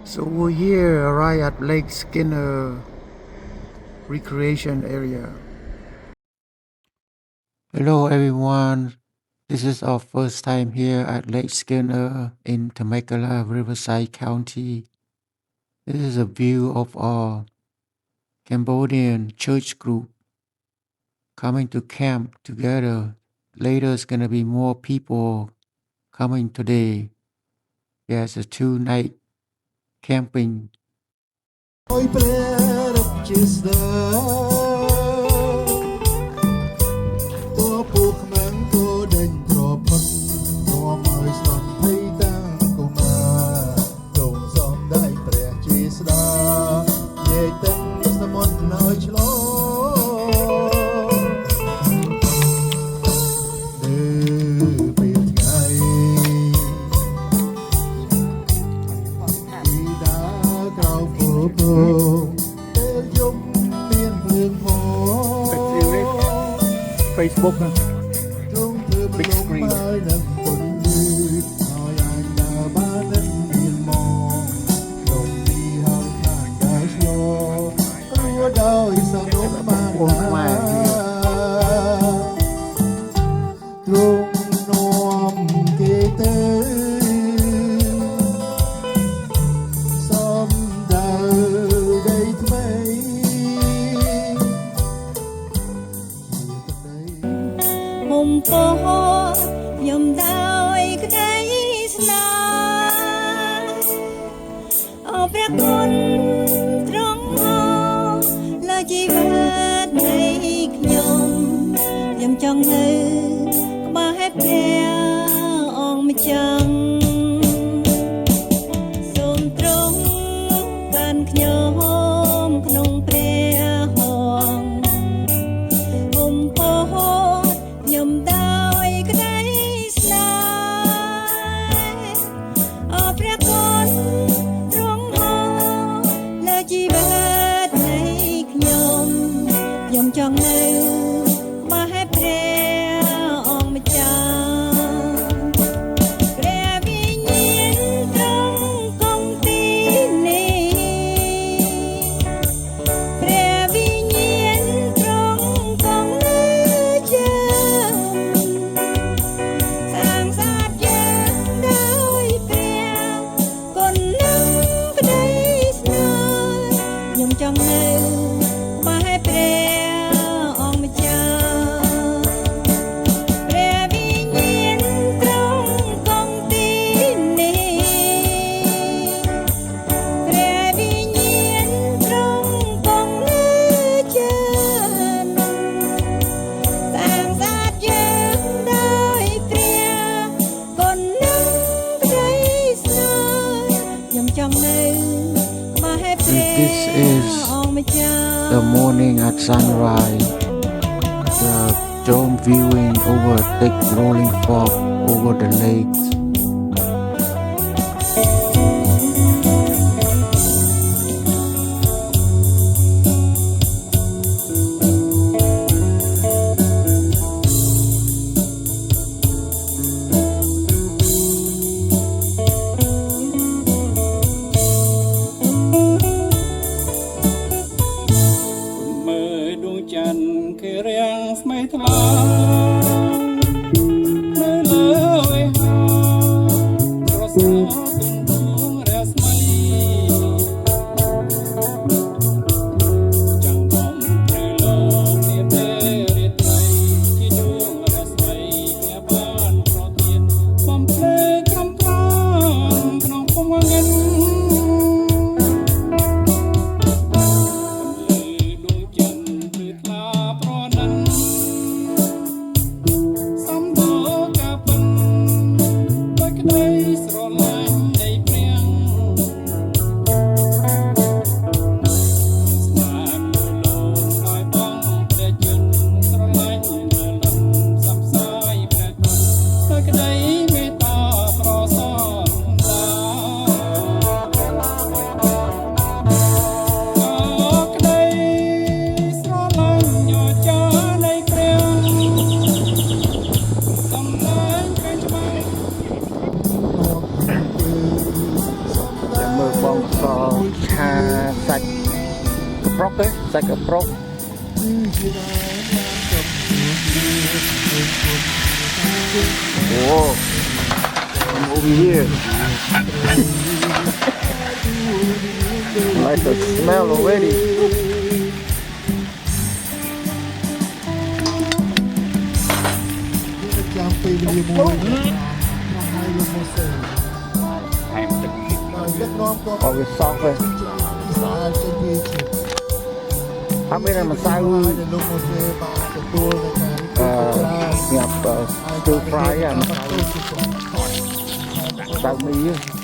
So we're here right at Lake Skinner Recreation Area. Hello everyone. This is our first time here at Lake Skinner in Temecula, Riverside County. This is a view of our Cambodian church group coming to camp together. Later it's gonna be more people coming today. Yes, a 2-night camping. Facebook big screen មុំពោខ្ញុំដោយក្តីស្នេហ៍អរព្រះគុណទ្រង់អស់លើជីវិតនៃខ្ញុំចង់នៅក្បែរព្រះអង្គម្ចាស់សូមទ្រង់កាន់ខ្ញុំក្នុងព្រះហង្សមុំពោខ្ញុំដោយក្តីស្នេហ៍អរព្រះគុណទ្រង់អស់លើជីវិតនៃខ្ញុំចង់នៅក្បែរព្រះអង្គម្ចាស់ព្រះវិញ្ញាណទ្រង់គង់ទីនេះព្រះវិញ្ញាណទ្រង់គង់លើជើងសាងសាទយើងដោយព្រះគុណនឹងក្តីស្នេហ៍ខ្ញុំចង់នៅក្បែរព្រះអង្គម្ចាស់ព្រះវិញ្ញាណទ្រង់គង់ទីនេះព្រះវិញ្ញាណទ្រង់គង់លើជើងសាងសាទយើងដោយព្រះគុណនឹងក្តីស្នេហ៍ខ្ញុំចង់នៅក្បែរព្រះ This is អង្គម្ចាស់ the morning at sunrise. The drone viewing over thick rolling fog over the lakes. Mời đôi chân kia riêng mấy thla nơi lời hà rồi sao từng buông rẽ mây chẳng bóng trời lô kia bê riết tay chỉ nhung rẽ mây kia ban pro tiên bom plê cam pranក្នុងពុំងិនដូចចិនព្រឺថ្លាប្រណិន បងសឆាសាច់កប្រុកទេសាច់កប្រុកអូ I'm over here like the smell already ចាំពេលវេលាមួយក្នុងហើយលោកមកសេ ថែមទឹក ដឹកនាំក៏ អត់វាសក់ទេ ស្អាតចេញពីជាតិ ហើយមានតែម្សៅ ហើយលោកមកសេបានទទួលនៅការ ស្ងាត់ stir fry អាម្សៅមី